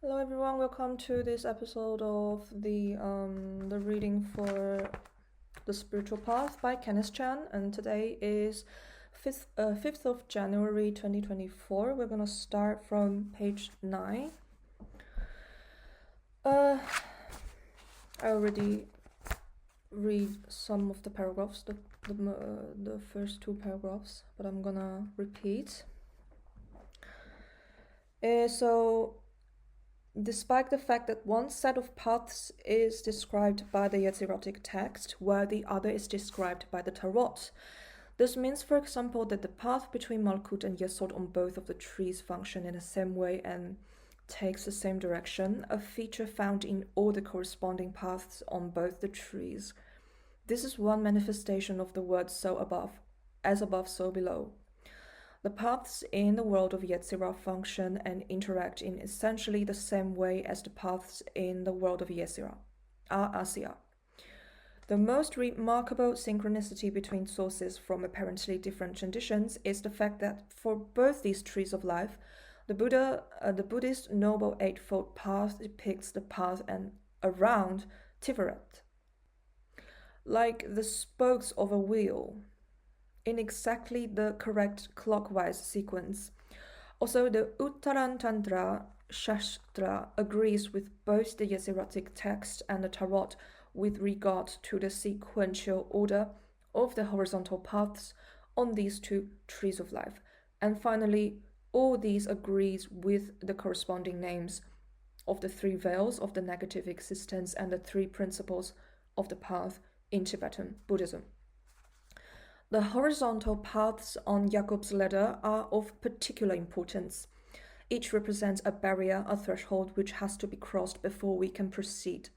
Hello everyone, welcome to this episode of the reading for The Spiritual Path by Kenneth Chan, and today is 5th of January 2024. We're gonna start from page 9. I already read some of the paragraphs, the first two paragraphs, but I'm gonna repeat. Despite the fact that one set of paths is described by the Yetzirah text, while the other is described by the Tarot, this means, for example, that the path between Malkut and Yesod on both of the trees function in the same way and takes the same direction, a feature found in all the corresponding paths on both the trees. This is one manifestation of the word so above, as above, so below. The paths in the world of Yetzirah function and interact in essentially the same way as the paths in the world of Yetzirah, Asiya. The most remarkable synchronicity between sources from apparently different traditions is the fact that for both these trees of life, the Buddhist Noble Eightfold Path depicts the path and around Tiferet, like the spokes of a wheel, in exactly the correct clockwise sequence. Also, the Uttaratantra Shastra agrees with both the Yetzirah text and the Tarot with regard to the sequential order of the horizontal paths on these two trees of life. And finally, all these agrees with the corresponding names of the three veils of the negative existence and the three principles of the path in Tibetan Buddhism. The horizontal paths on Jacob's ladder are of particular importance. Each represents a barrier, a threshold which has to be crossed before we can proceed.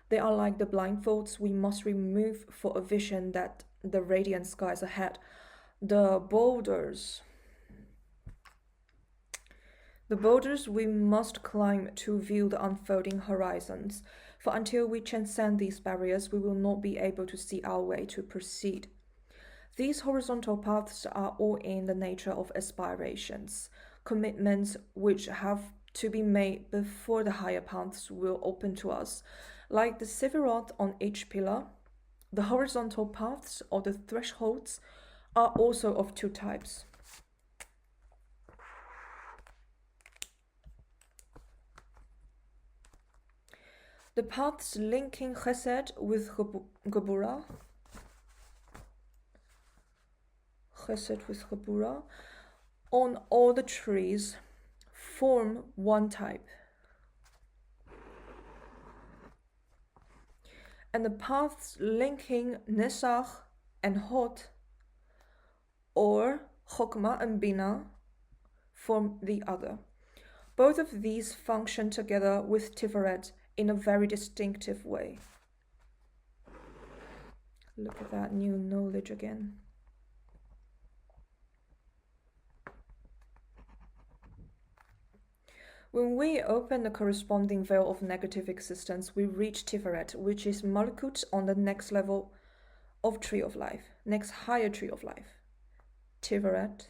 They are like the blindfolds we must remove for a vision that the radiant skies ahead. The boulders we must climb to view the unfolding horizons, for until we transcend these barriers, we will not be able to see our way to proceed. These horizontal paths are all in the nature of aspirations, commitments which have to be made before the higher paths will open to us. Like the Sephirot on each pillar, the horizontal paths or the thresholds are also of two types. The paths linking Chesed with Gebura, on all the trees form one type. And the paths linking Nesach and Hot, or Chokmah and Bina, form the other. Both of these function together with Tiferet in a very distinctive way. Look at that new knowledge again. When we open the corresponding veil of negative existence, we reach Tiferet, which is Malkut on the next level of Tree of Life, next higher Tree of Life. Tiferet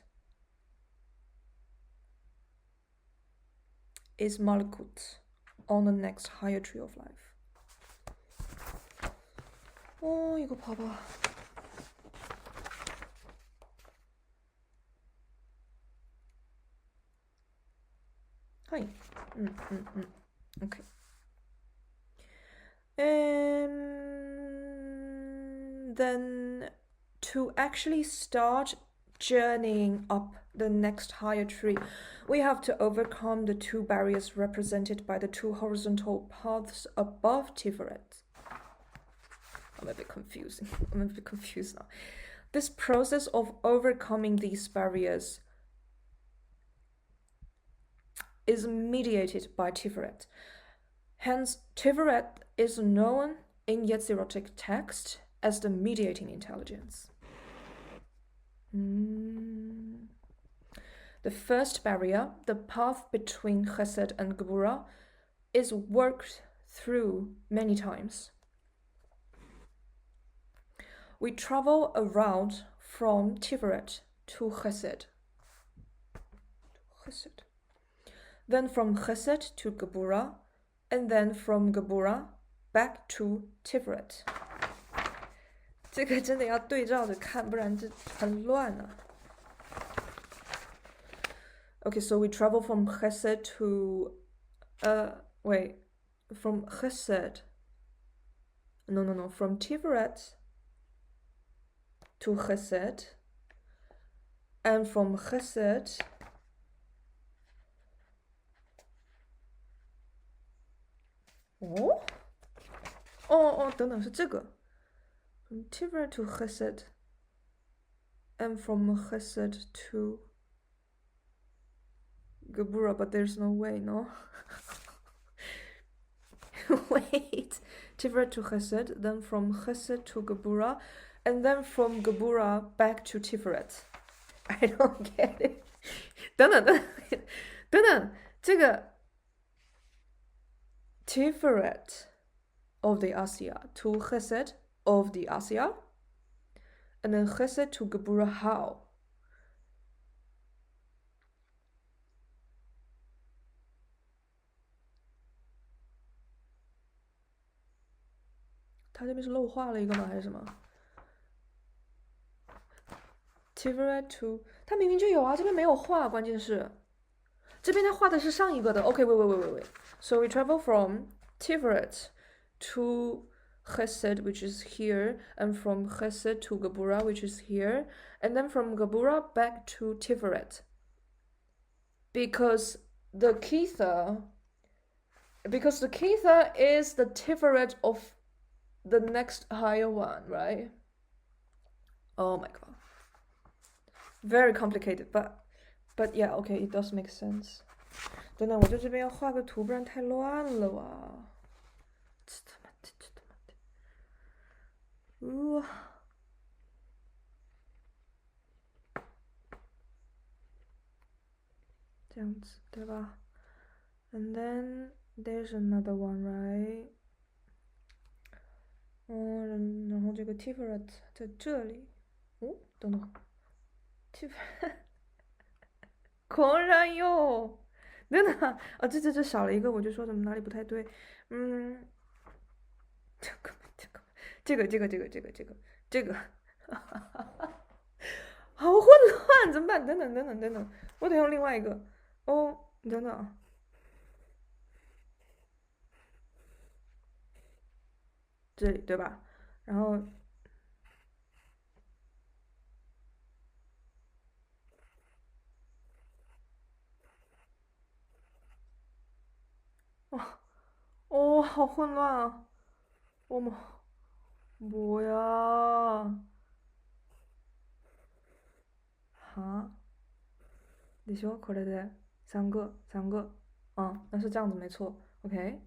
is Malkut on the next higher Tree of Life. 이거 봐봐. Hi. Okay. And then to actually start journeying up the next higher tree, we have to overcome the two barriers represented by the two horizontal paths above Tiferet. I'm a bit confused now. This process of overcoming these barriers is mediated by Tiferet. Hence, Tiferet is known in Yetzirah text as the mediating intelligence. The first barrier, the path between Chesed and Gebura, is worked through many times. We travel around from Tiferet to Chesed. then from Chesed to Gebura, and then from Gebura back to Tiferet. 这个真的要对照着看，不然这很乱啊。Okay, so we travel from Chesed to, from Chesed. No, from Tiferet to Chesed, and from Chesed等等，是这个 from Tiferet to Chesed, and from Chesed to Gebura, but there's no way, no? Wait, Tiferet to Chesed, then from Chesed to Gebura, and then from Gebura back to Tiferet. I don't get it. 等等，这个 Tiferet of the Asya to Chesed of the Asya, and then Chesed to Gebura how? 他这边是漏画了一个吗？还是什么 ？Tiferet to， 他明明就有啊，这边没有画，关键是这边他画的是上一个的。Okay, wait. So we travel from Tiferet to Chesed, which is here, and from Chesed to Gebura, which is here, and then from Gebura back to Tiferet. Because the Ketha is the Tiferet of the next higher one, right? Oh my god. Very complicated, but yeah, okay, it does make sense. 等等，我在这边要画个图，不然太乱了哇！这样子，对吧？ And then there's another one, right? 然后这个 Tiferet 在这里。等等 ，Tiferet 果然有。等等啊，这少了一个，我就说怎么哪里不太对。这个，好混乱，怎么办？等等，我得用另外一个。等等。这里对吧？然后好混乱啊！뭐야？你说これで三个，那是这样子没错。OK，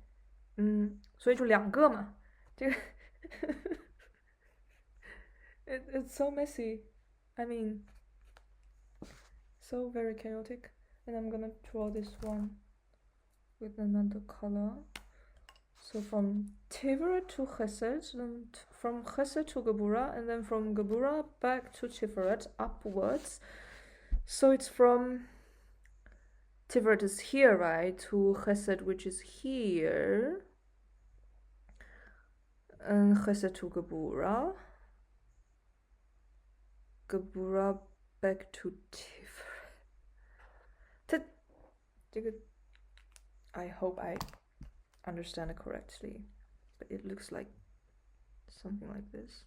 所以就2个嘛。这个it's so messy. I mean, so very chaotic. And I'm gonna draw this one with another color. So from Tiferet to Chesed, then from Chesed to Gebura, and then from Gebura back to Tiferet upwards. So it's from Tiferet is here, right? To Chesed, which is here, and Chesed to Gebura. Gebura back to Tiferet. I hope I understand it correctly, but it looks like something like this.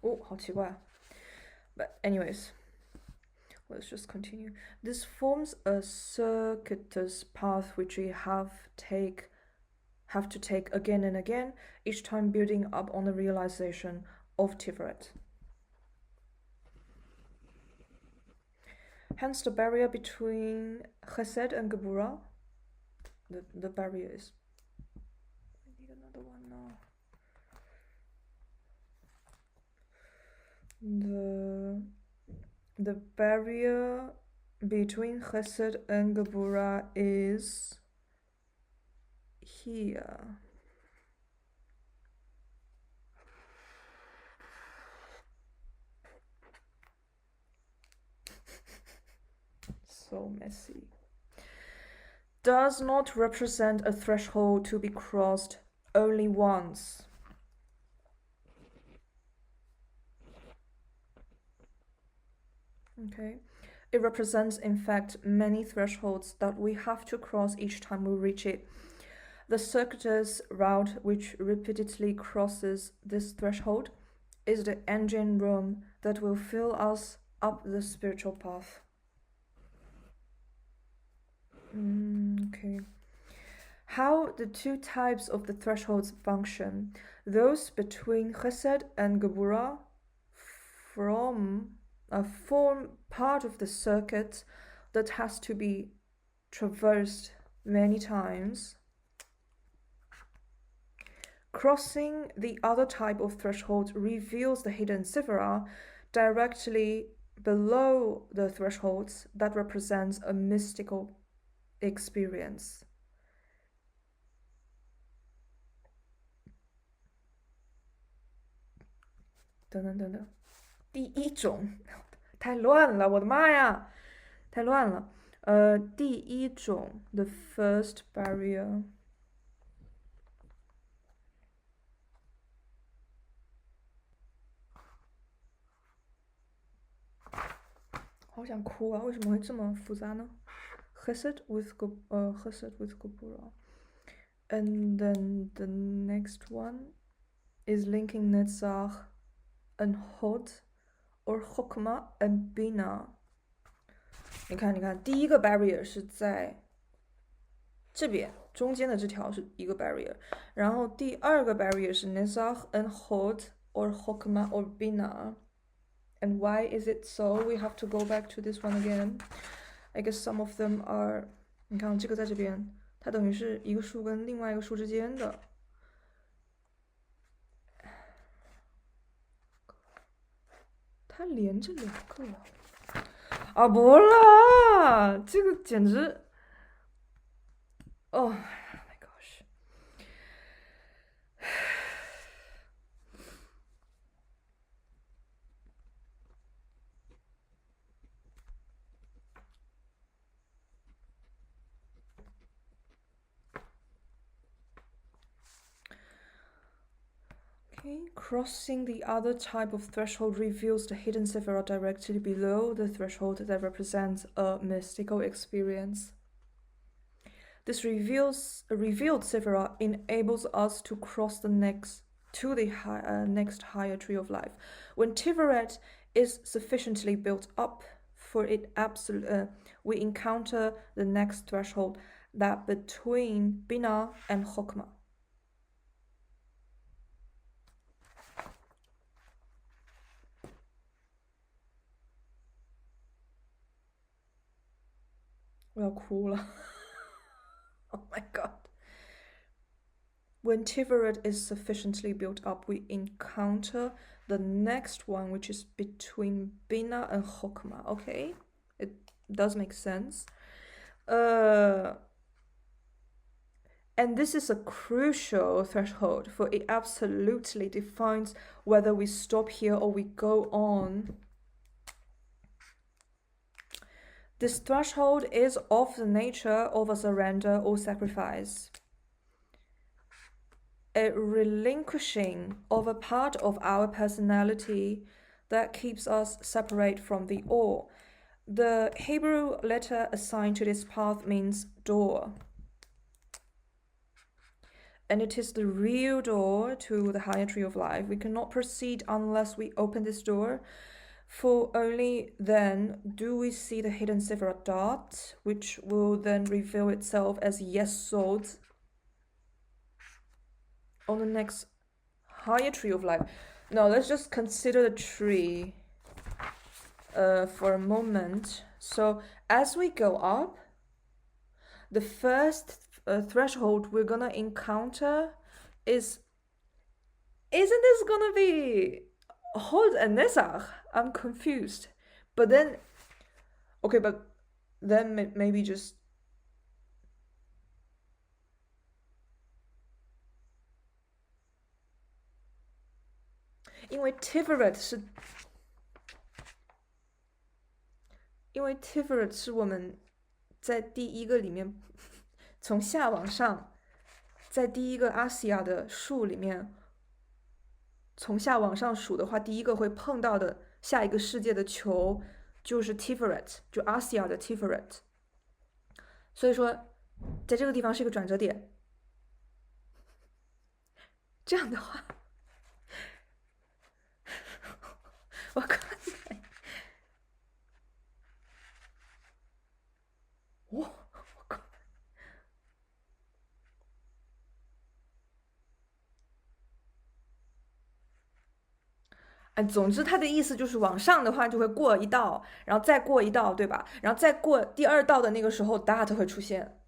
好奇怪。But anyways, let's just continue. This forms a circuitous path which we have to take again and again, each time building up on the realization of Tiferet. Hence the barrier between Chesed and Gebura. The barrier is... I need another one now. The barrier between Chesed and Gebura is here. so messy. Does not represent a threshold to be crossed only once. Okay. It represents, in fact, many thresholds that we have to cross each time we reach it. The circuitous route which repeatedly crosses this threshold is the engine room that will fill us up the spiritual path. Okay. How the two types of the thresholds function. Those between Chesed and Gebura form part of the circuit that has to be traversed many times. Crossing the other type of threshold reveals the hidden Sephira directly below the thresholds that represents a mystical experience. 等等等等，第一种太乱了，我的妈呀，太乱了。第一种 the first barrier， 好想哭啊！为什么会这么复杂呢 ？Chesed with Gebura, and then the next one is linking Netzach and Hod or Chokmah and Bina。你看，第一个 barrier 是在这边，中间的这条是一个 barrier， 然后第二个 barrier 是 Netzach and Hod or Chokmah or Bina。And why is it so? We have to go back to this one again. I guess some of them are. 你看这个在这边，它等于是一个树跟另外一个树之间的。它连着两个啊！不啦，这个简直，Oh my gosh！ Okay, crossing the other type of threshold reveals the hidden Sephira directly below the threshold that represents a mystical experience. This revealed Sephira enables us to cross the next higher tree of life. When Tiferet is sufficiently built up for it, we encounter the next threshold, that between Bina and Chokmah. Oh my god. When Tiferet is sufficiently built up, we encounter the next one, which is between Bina and Chokmah. Okay, it does make sense. And this is a crucial threshold, for it absolutely defines whether we stop here or we go on. This threshold is of the nature of a surrender or sacrifice, a relinquishing of a part of our personality that keeps us separate from the all. The Hebrew letter assigned to this path means door, and it is the real door to the higher tree of life. We cannot proceed unless we open this door, for only then do we see the hidden Sephira dot, which will then reveal itself as Yesod on the next higher tree of life. Now let's just consider the tree for a moment. So as we go up, the first threshold we're gonna encounter isn't this gonna be Hod and Netzach? I'm confused. But then maybe just因为 Tiferet 是因为 Tiferet 是我们在第一个里面从下往上，在第一个阿西亚的树里面从下往上数的话，第一个会碰到的下一个世界的球就是 Tiferet， 就阿西亚的 Tiferet。所以说，在这个地方是一个转折点。这样的话，我刚才，我靠！哎，总之他的意思就是往上的话就会过一道，然后再过一道，对吧？然后再过第二道的那个时候 dot 会出现。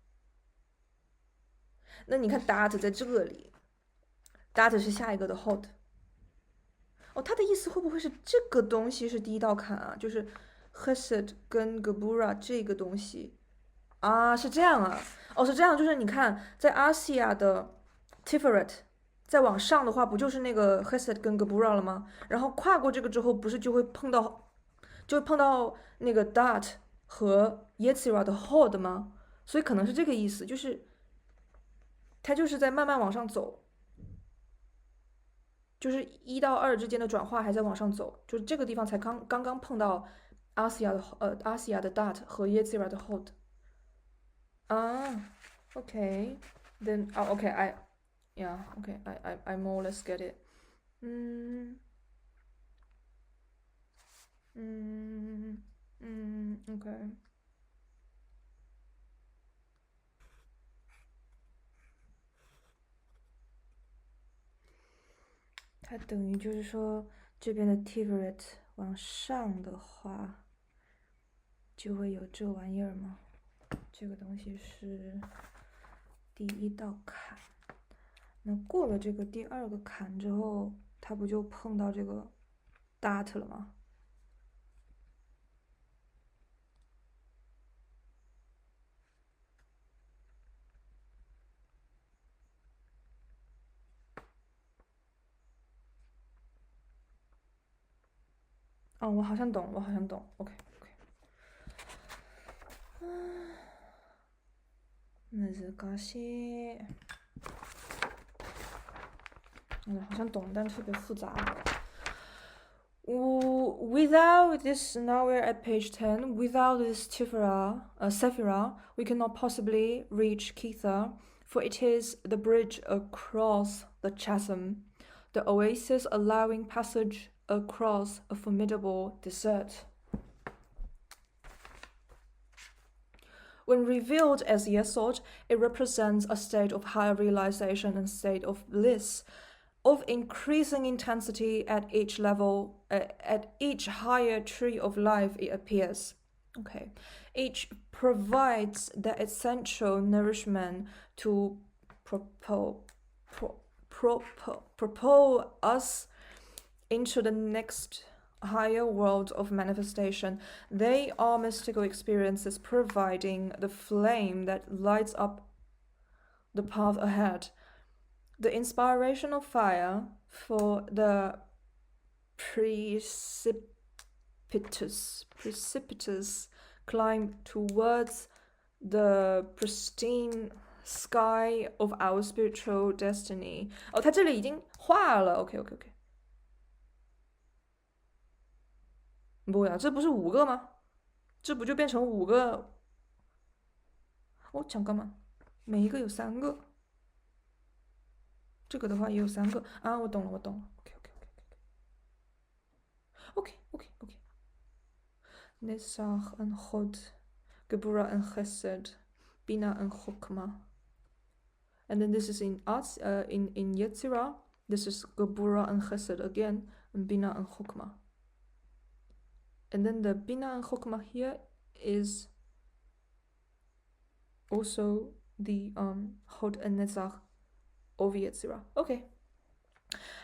那你看 dot 在这里，dot 是下一个的 hold。哦，他的意思会不会是这个东西是第一道坎啊？就是 Hesed 跟 Gebura 这个东西啊，是这样啊？哦，是这样，就是你看在阿西亚的 Tiferet 再往上的话，不就是那个 Hesed 跟 Gebura 了吗？然后跨过这个之后，不是就会碰到那个 Dot 和 Yetzirah 的 Hold 吗？所以可能是这个意思，就是它就是在慢慢往上走，就是1到2之间的转化还在往上走，就是这个地方才刚刚碰到阿西亚的 Dot 和 Yetzirah 的 Hold 啊，OK，then OK，I more or less get it。OK。它等于就是说，这边的 Tiferet 往上的话，就会有这玩意儿吗？这个东西是第一道坎，那过了这个第二个坎之后，它不就碰到这个 dot 了吗？哦，我好像懂，OK。難しい。好像懂，但特别复杂。Without this, now we're at page 10. Without this Sephirah, we cannot possibly reach Kitha, for it is the bridge across the chasm, the oasis allowing passage across a formidable desert. When revealed as Yesod, it represents a state of higher realization and state of bliss, of increasing intensity at each level, at each higher tree of life it appears. Okay, each provides the essential nourishment to propel us into the next higher world of manifestation. They are mystical experiences providing the flame that lights up the path ahead. The inspirational fire for the precipitous climb towards the pristine sky of our spiritual destiny. 哦，它这里已经画了。OK。不呀，这不是5个吗？这不就变成5个？我讲干嘛？每一个有3个。这个的话也有3个啊，我懂了。OK。Nesach and Hod, Gebura and Chesed, Bina and Chokmah. And then this is in Yetzirah. This is Gebura and Chesed again, and Bina and Chokmah. And then the Bina and Chokmah here is also the Hod and Netzach of Yetzirah. Okay.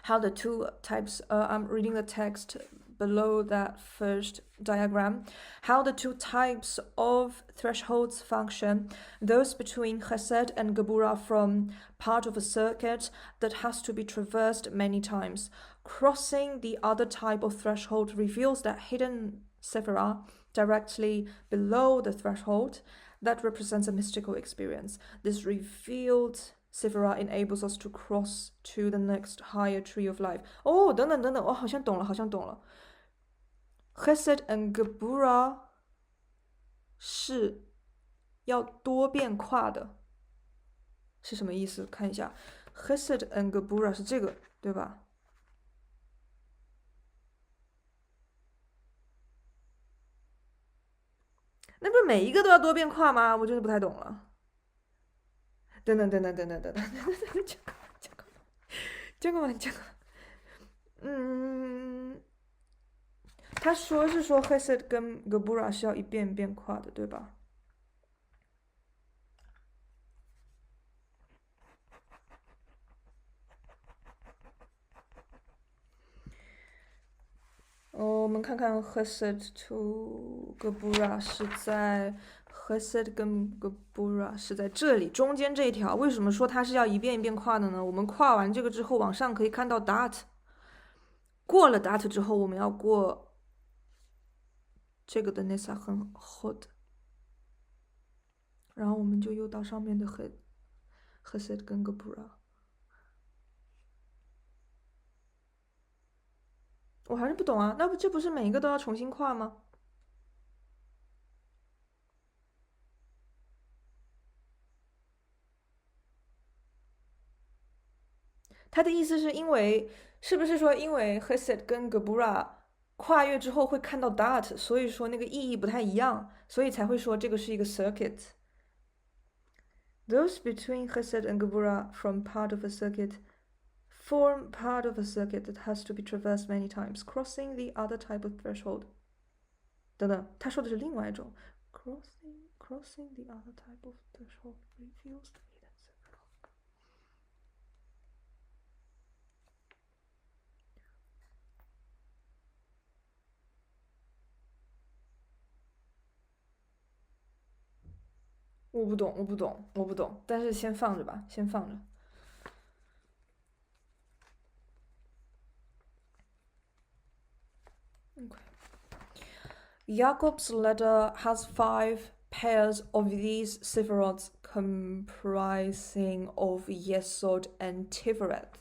How the two types, I'm reading the text below that first diagram. How the two types of thresholds function, those between Chesed and Gebura from part of a circuit that has to be traversed many times. Crossing the other type of threshold reveals that hidden Sephirah directly below the threshold that represents a mystical experience. This revealed Sephirah enables us to cross to the next higher tree of life. 哦，等等等等，我好像懂了。Chesed and Gebura 是要多变化的，是什么意思？看一下 ，Chesed and Gebura 是这个，对吧？那不是每一个都要多变化吗？我真的不太懂了。等等，잠깐만，他说是说 Chesed 跟 Gebura 是要一遍变化的，对吧？我们看看 Chesed to Gebura 是在 Chesed 跟 Gebura 是在这里中间这一条。为什么说它是要一遍一遍跨的呢？我们跨完这个之后，往上可以看到 Dat， 过了 Dat 之后，我们要过这个的 Nesa 很 Hod， 然后我们就又到上面的 Chesed 跟 Gebura。我还是不懂啊，那这不是每一个都要重新跨吗？他的意思是因为，是不是说因为 Chesed 跟 Gebura 跨越之后会看到 Dat， 所以说那个意义不太一样，所以才会说这个是一个 circuit。Those between Chesed and Gebura from part of a circuit form part of a circuit that has to be traversed many times, crossing the other type of threshold。等等，他说的是另外一种 crossing the other type of threshold reveals the hidden circle。我不懂，但是先放着吧，先放着。Okay. Jacob's letter has 5 pairs of these sephiroths comprising of Yesod and Tiferet.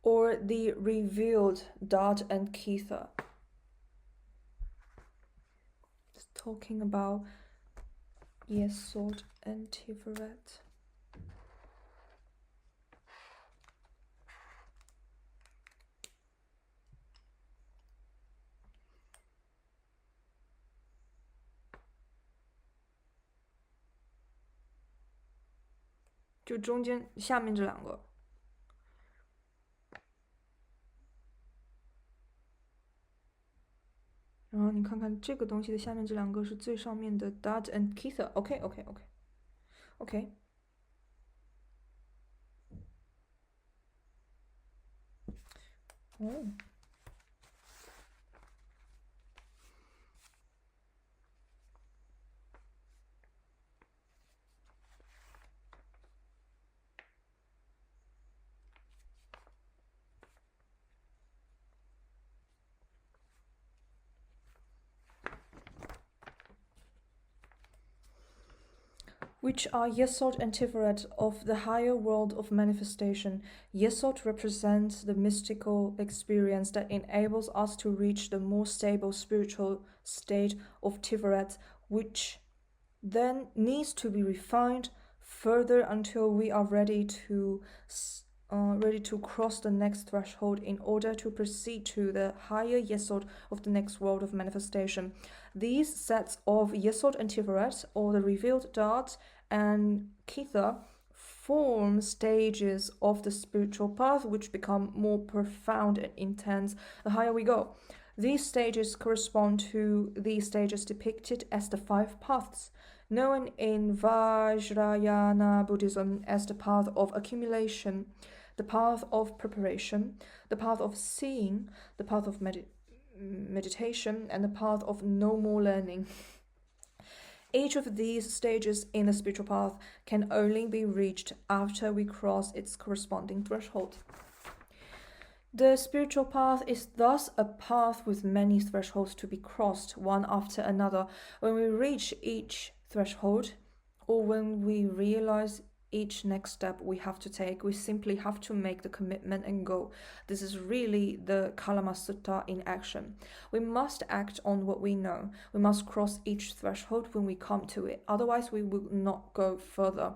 Or the revealed Dat and Kether. It's talking about Yesod and Tiferet.就中间下面这两个。然后你看看这个东西的下面这两个是最上面的 Dat and Kether。OK。哦。Which are Yesod and Tiferet of the higher world of manifestation. Yesod represents the mystical experience that enables us to reach the more stable spiritual state of Tiferet, which then needs to be refined further until we are ready to cross the next threshold in order to proceed to the higher Yesod of the next world of manifestation. These sets of Yesod and Tiferet, or the revealed Dat and Kether, form stages of the spiritual path which become more profound and intense the higher we go. These stages correspond to the stages depicted as the 5 paths, known in Vajrayana Buddhism as the path of accumulation, the path of preparation, the path of seeing, the path of meditation, and the path of no more learning. Each of these stages in the spiritual path can only be reached after we cross its corresponding threshold. The spiritual path is thus a path with many thresholds to be crossed, one after another. When we reach each threshold, or when we realize each next step we have to take, we simply have to make the commitment and go. This is really the Kalama Sutta in action. We must act on what we know. We must cross each threshold when we come to it. Otherwise, we will not go further.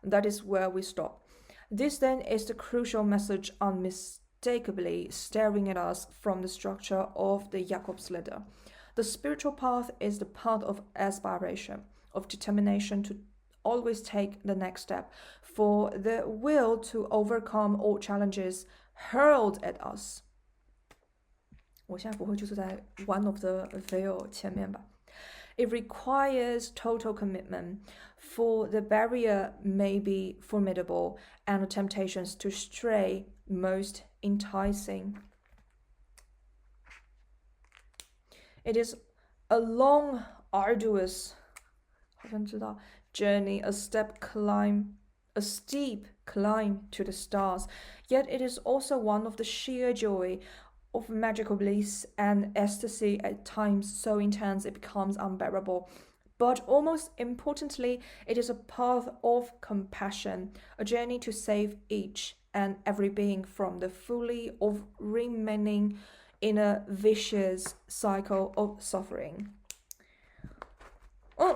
That is where we stop. This then is the crucial message unmistakably staring at us from the structure of the Jakobsledder. The spiritual path is the path of aspiration, of determination to always take the next step, for the will to overcome all challenges hurled at us. 我现在不会就坐在 one of the veil 前面吧。It requires total commitment, for the barrier may be formidable and the temptations to stray most enticing. It is a long, arduous, 好像知道 journey, a steep climb to the stars. Yet it is also one of the sheer joy of magical bliss and ecstasy, at times so intense it becomes unbearable. But almost importantly, it is a path of compassion, a journey to save each and every being from the folly of remaining in a vicious cycle of suffering.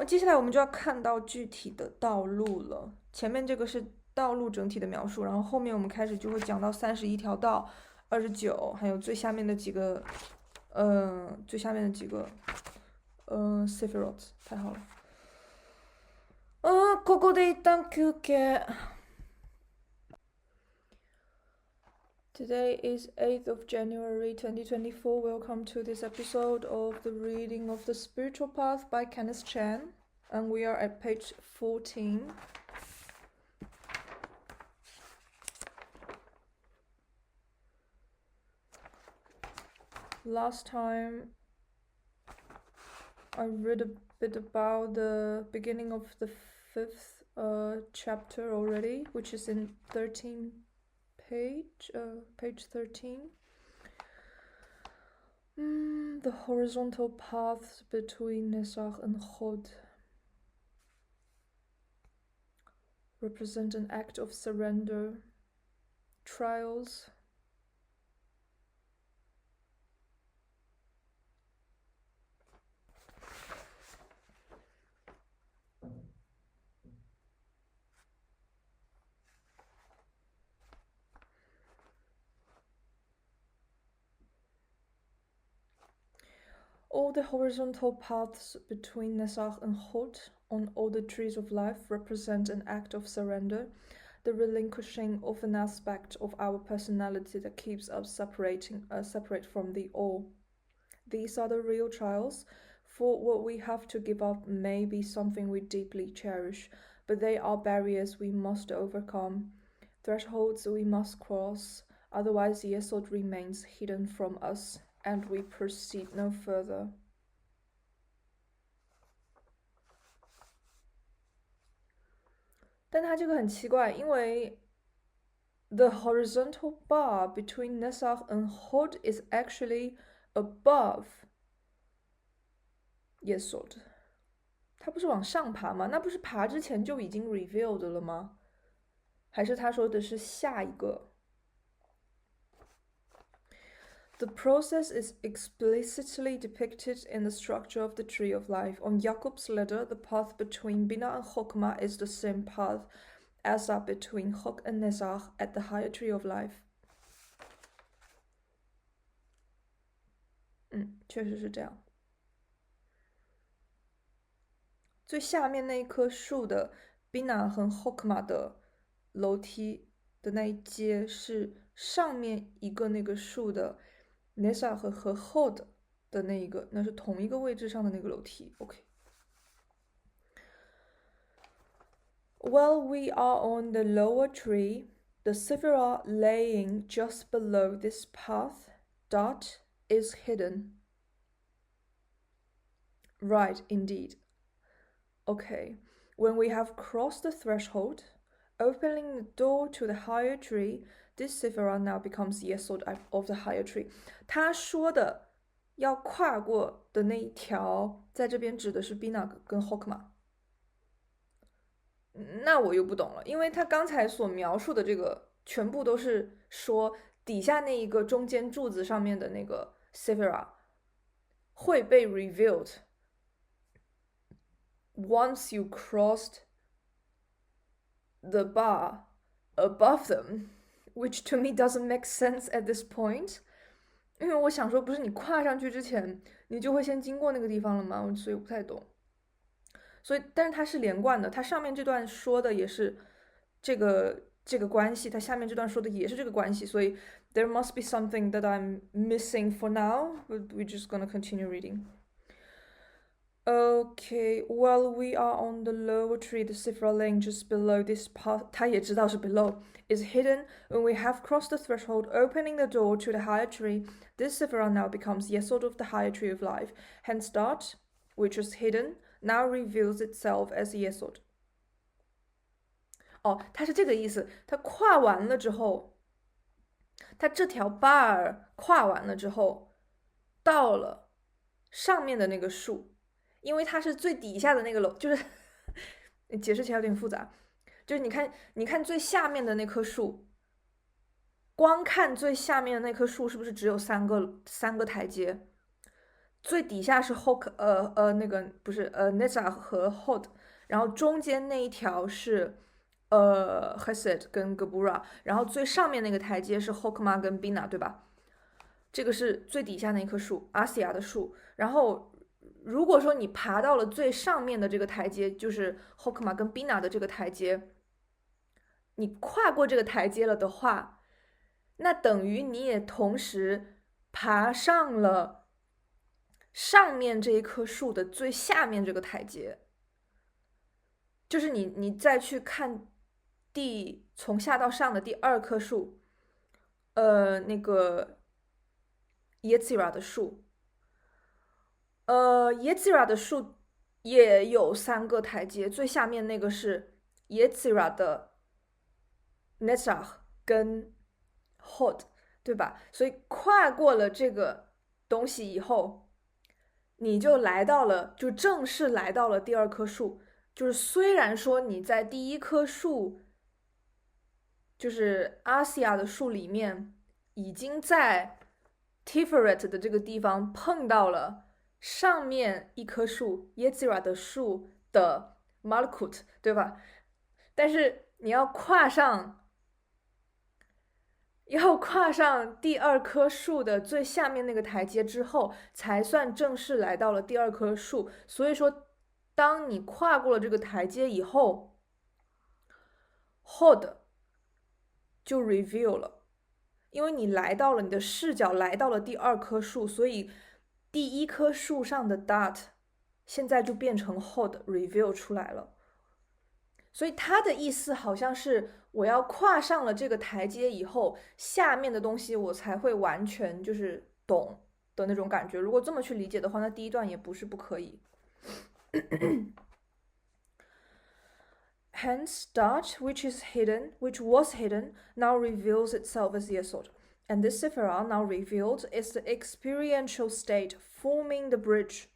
接下来我们就要看到具体的道路了。前面这个是道路整体的描述，然后后面我们开始就会讲到31条道、29，还有最下面的几个Sephirot， 太好了。ここで一旦休憩。Today is 8th of January 2024. Welcome to this episode of the reading of The Spiritual Path by Kenneth Chan. And we are at page 14. Last time I read a bit about the beginning of the 5th chapter already, which is in page 13. The horizontal paths between Nesach and Chod represent an act of surrender, trials, all the horizontal paths between Nesach and Chod on all the trees of life represent an act of surrender, the relinquishing of an aspect of our personality that keeps us separate from the all. These are the real trials, for what we have to give up may be something we deeply cherish, but they are barriers we must overcome, thresholds we must cross, otherwise Yesod remains hidden from us, and we proceed no further. But 它这个很奇怪，因为 the horizontal bar between Nesach and Chod is actually above Yesod. 它不是往上爬吗？那不是爬之前就已经 revealed 了吗？还是他说的是下一个？ The process is explicitly depicted in the structure of the Tree of Life. On Jakob's ladder, the path between Bina and Chokmah is the same path as that between Chok and Nesach at the higher Tree of Life. 确实是这样。最下面那一棵树的 Bina 和 Chokmah 的楼梯的那一阶是上面一个那个树的 Nesach 和 Chod 的那一个，那是同一个位置上的那个楼梯。OK。While we are on the lower tree, the Sephirah laying just below this path dot is hidden. Right, indeed. Okay, when we have crossed the threshold, opening the door to the higher tree, this Sefer now becomes Yesod of the higher tree. 他说的要跨过的那一条，在这边指的是 Bina 跟 Hokma。那我又不懂了，因为他刚才所描述的这个全部都是说底下那一个中间柱子上面的那个 Sephira 会被 revealed once you crossed the bar above them, which to me doesn't make sense at this point. 因为我想说，不是你跨上去之前，你就会先经过那个地方了吗？所以我不太懂。所以，但是它是连贯的，它上面这段说的也是这个关系，它下面这段说的也是这个关系，所以 there must be something that I'm missing for now, but we're just gonna continue reading. Okay, while we are on the lower tree, the Sephira lane just below this path, 他也知道是 below, is hidden. When we have crossed the threshold, opening the door to the higher tree, this Sephira now becomes Yesod of the higher tree of life. Hence Dart, which was hidden, now reveals itself as Yesod. 哦，它是这个意思。它跨完了之后，它这条 bar 跨完了之后，到了上面的那个树，因为它是最底下的那个楼，就是解释起来有点复杂。就是你看最下面的那棵树，光看最下面的那棵树是不是只有三个台阶？最底下是 Hok 那个不是Nesa 和 Hod， 然后中间那一条是Chesed 跟 Gebura， 然后最上面那个台阶是 Hokma 跟 Bina， 对吧？这个是最底下那棵树，阿西亚的树。然后如果说你爬到了最上面的这个台阶，就是 Hokma 跟 Bina 的这个台阶，你跨过这个台阶了的话，那等于你也同时爬上了上面这一棵树的最下面这个台阶，就是你再去看从下到上的第二棵树，那个 Yetzirah 的树，Yetzirah 的树也有三个台阶，最下面那个是 Yetzirah 的 Netzach 跟 Hod， 对吧？所以跨过了这个东西以后，你就正式来到了第二棵树。就是虽然说你在第一棵树，就是阿西亚的树里面，已经在 Tiferet 的这个地方碰到了上面一棵树 Yetzirah 的树的 Malkut， 对吧？但是你要跨上第二棵树的最下面那个台阶之后，才算正式来到了第二棵树。所以说，当你跨过了这个台阶以后 ，Hod 就 reveal 了，因为你的视角来到了第二棵树，所以第一棵树上的 dot 现在就变成 Hod reveal 出来了。所以他的意思好像是我要跨上了这个台阶以后，下面的东西我才会完全就是懂的那种感觉。如果这么去理解的话，那第一段也不是不可以。Hence, Dart, which was hidden, now reveals itself as Yesod. And this Sephira, now revealed, is the experiential state forming the bridge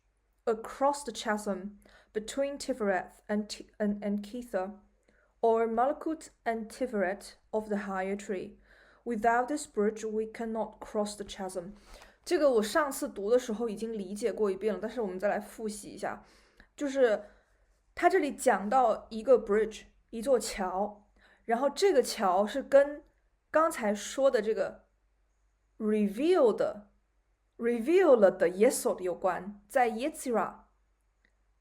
across the chasm between Tiferet and Kether, or Malkut and Tiferet of the higher tree. Without this bridge, we cannot cross the chasm. 这个我上次读的时候已经理解过一遍了，但是我们再来复习一下。就是他这里讲到一个 bridge， 一座桥，然后这个桥是跟刚才说的这个 reveal 了的 Yesod 有关，在 Yetzirah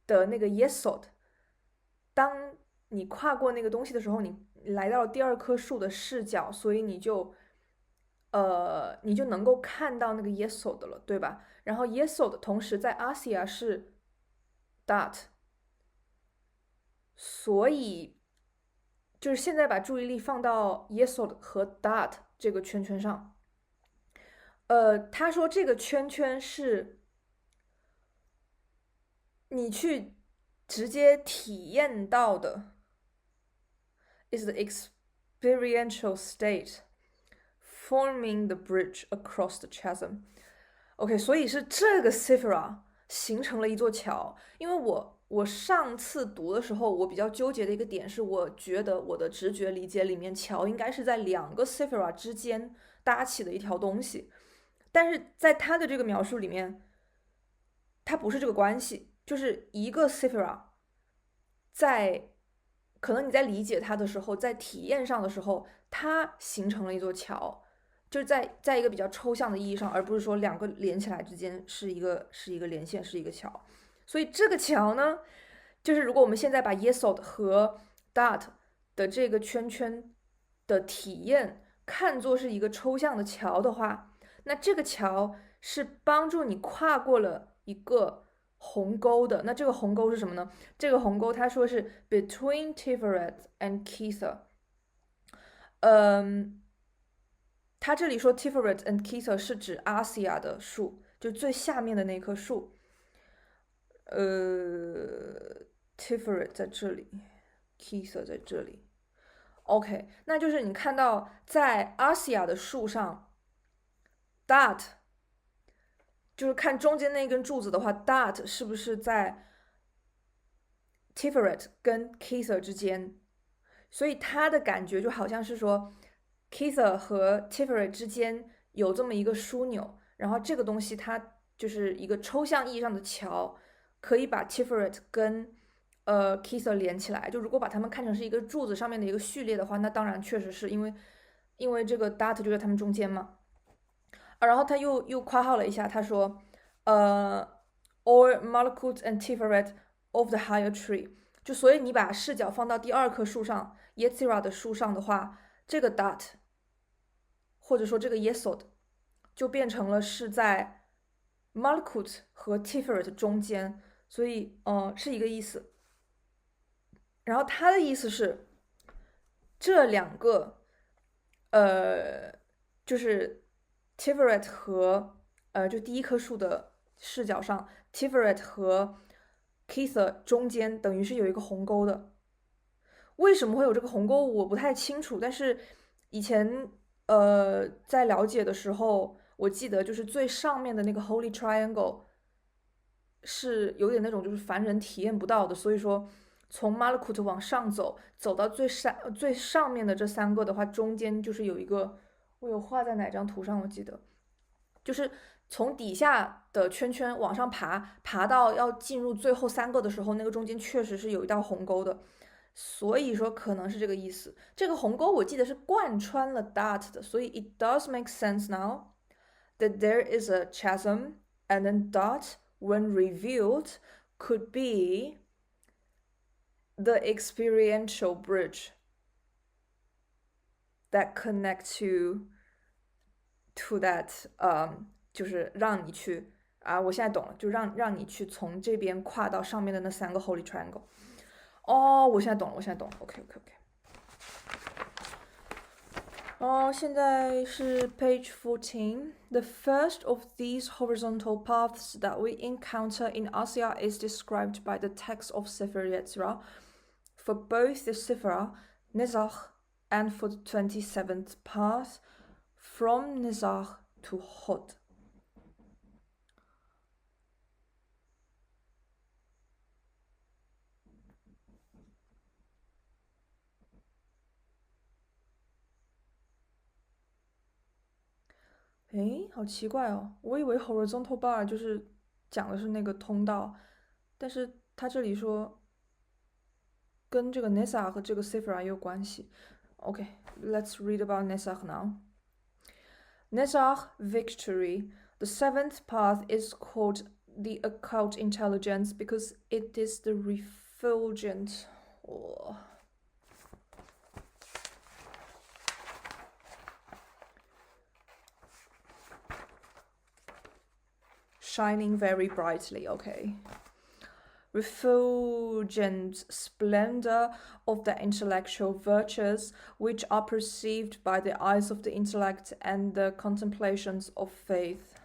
的那个 Yesod， 当你跨过那个东西的时候，你来到了第二棵树的视角，所以你就能够看到那个 Yesod 了，对吧？然后 Yesod 同时在 Asya 是 Dot， 所以就是现在把注意力放到 Yesod 和 Dot 这个圈圈上。他说这个圈圈是你去直接体验到的 is the experiential state forming the bridge across the chasm. OK， 所以是这个 Sefer 形成了一座桥。因为我上次读的时候，我比较纠结的一个点是，我觉得我的直觉理解里面，桥应该是在2个 Sefer 之间搭起的一条东西，但是在他的这个描述里面，它不是这个关系，就是一个 Sefer 在可能你在理解它的时候，在体验上的时候，它形成了一座桥。就是在一个比较抽象的意义上，而不是说2个连起来之间是一个连线，是一个桥。所以这个桥呢，就是如果我们现在把 Yesod 和 Dart 的这个圈圈的体验看作是一个抽象的桥的话，那这个桥是帮助你跨过了一个鸿沟的。那这个鸿沟是什么呢？这个鸿沟他说是 between Tiferet and Kitha。他这里说 Tiferet and Kitha 是指阿西亚的树，就最下面的那棵树。Tiferet 在这里 ，Kitha 在这里。OK， 那就是你看到在阿西亚的树上 ，Dart 就是看中间那根柱子的话 ，Dart 是不是在 Tiferet 跟 Kitha 之间？所以他的感觉就好像是说。Kitha 和 Tiferet 之间有这么一个枢纽，然后这个东西它就是一个抽象意义上的桥，可以把 Tiferet 跟Kitha 连起来。就如果把它们看成是一个柱子上面的一个序列的话，那当然确实是因为这个 Dart 就在它们中间嘛。然后他又括号了一下，他说or Malkut and Tiferet of the higher tree。就所以你把视角放到第2棵树上 Yetzirah 的树上的话。这个 Dart 或者说这个 Yesod 就变成了是在 Malkut 和 Tiferet 中间，所以是一个意思。然后他的意思是这2个就是 Tiferet 和就第1棵树的视角上 Tiferet 和 Kitha 中间等于是有一个鸿沟的。为什么会有这个鸿沟我不太清楚，但是以前在了解的时候，我记得就是最上面的那个 Holy Triangle 是有点那种就是凡人体验不到的，所以说从 Malkut 往上走到最上面的这3个的话，中间就是有一个，我有画在哪张图上我记得，就是从底下的圈圈往上爬到要进入最后3个的时候，那个中间确实是有一道鸿沟的。所以说可能是这个意思。这个鸿沟我记得是贯穿了 Dart 的，所以 it does make sense now that there is a chasm and then Dart, when revealed, could be the experiential bridge that connects you to that 就是让你去我现在懂了，就让你去从这边跨到上面的那3个 Holy Triangle。我现在懂了 OK。现在是 page 14. The first of these horizontal paths that we encounter in Asia is described by the text of Sefer Yetzirah for both the Sefer Nezach and for the 27th path from Nezach to Hod. .好奇怪哦，我以为 horizontal bar 就是讲的是那个通道，但是他这里说跟这个 Nesa 和这个 Sefer 也有关系。Okay, let's read about Nesach now. Nesach victory. The 7th path is called the occult intelligence because it is the refulgent. Shining very brightly, okay. Refulgent splendor of the intellectual virtues, which are perceived by the eyes of the intellect and the contemplations of faith.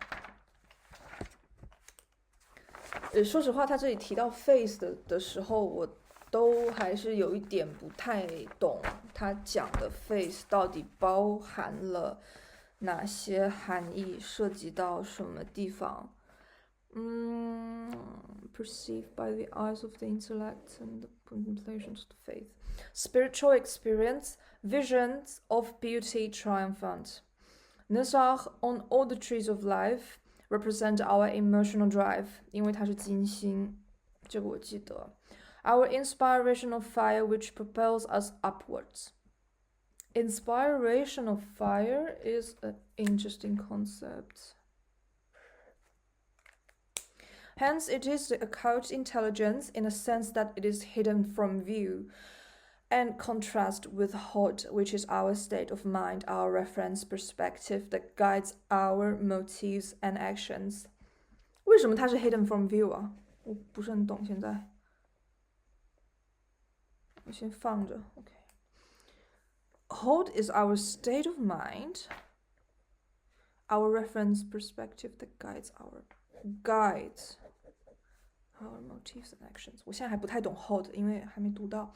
说实话，他这里提到 face 的时候，我都还是有一点不太懂，他讲的 face 到底包含了哪些含义，涉及到什么地方？Perceived by the eyes of the intellect and the contemplations of the faith. Spiritual experience, visions of beauty triumphant. Nisach on all the trees of life represent our emotional drive, 因为它是金星，这个我记得。Our inspirational fire which propels us upwards. Inspirational fire is an interesting concept. Hence, it is the occult intelligence in a sense that it is hidden from view, and contrast with hot, which is our state of mind, our reference perspective that guides our motives and actions. 为什么它是 hidden from view 啊？我不是很懂现在。我先放着 ，OK。Hot is our state of mind, our reference perspective that guides our motives and actions. 我现在还不太懂 hot，因为还没读到。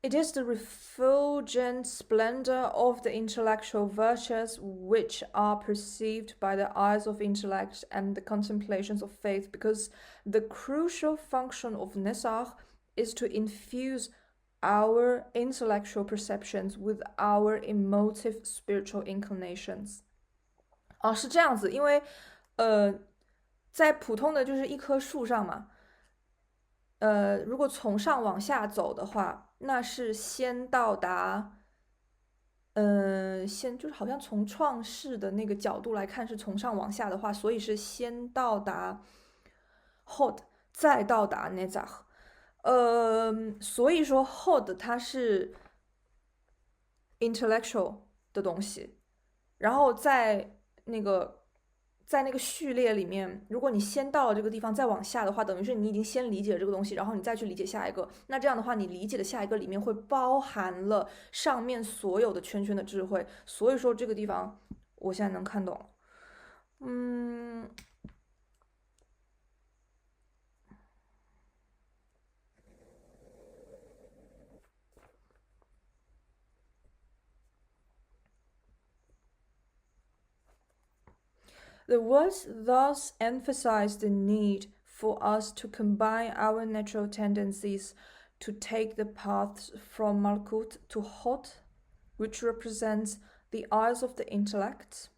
It is the refulgent splendor of the intellectual virtues which are perceived by the eyes of intellect and the contemplations of faith, because the crucial function of Nesach is to infuse our intellectual perceptions with our emotive spiritual inclinations. 是这样子，因为在普通的就是一棵树上嘛，如果从上往下走的话，那是先到达，先就是好像从创世的那个角度来看是从上往下的话，所以是先到达 Hod， 再到达 Netzach。所以说 Hod 它是 intellectual 的东西，然后在那个序列里面，如果你先到了这个地方再往下的话，等于是你已经先理解了这个东西，然后你再去理解下一个，那这样的话你理解的下一个里面会包含了上面所有的圈圈的智慧，所以说这个地方我现在能看懂。The words thus emphasize the need for us to combine our natural tendencies to take the paths from Malkut to Hod, which represents the eyes of the intellect,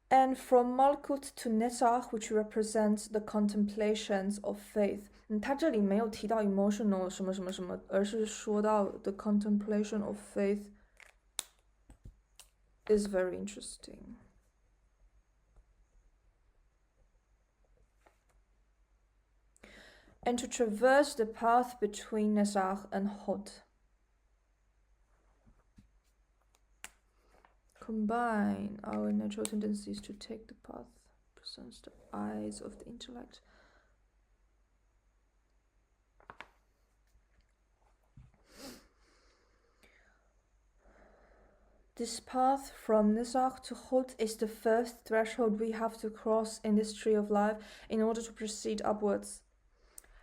and from Malkut to Netzach, which represents the contemplations of faith. 他这里没有提到 emotional 什么什么什么，而是说到 the contemplation of faith is very interesting. And to traverse the path between Netzach and Hod. Combine our natural tendencies to take the path, presents the eyes of the intellect. This path from Netzach to Hod is the first threshold we have to cross in this tree of life in order to proceed upwards.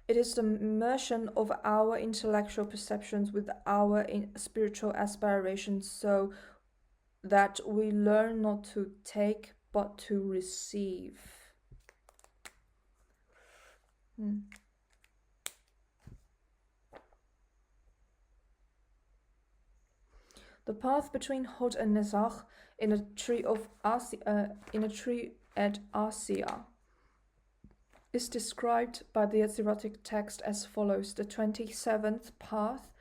It is the immersion of our intellectual perceptions with our spiritual aspirations, so that we learn not to take but to receive. The path between Hod and Netzach in a tree at Asia is described by the Yetzirah text as follows: the 27th path,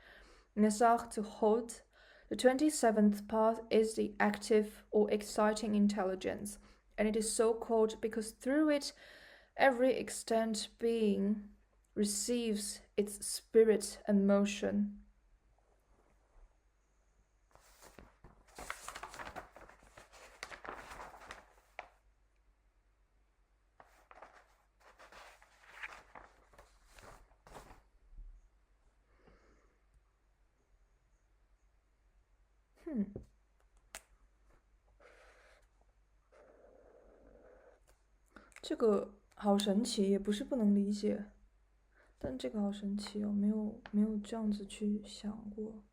Netzach to Hod. The 27th path is the active or exciting intelligence, and it is so called because through it every extant being receives its spirit and motion. 这个好神奇，也不是不能理解，但这个好神奇哦，没有这样子去想过。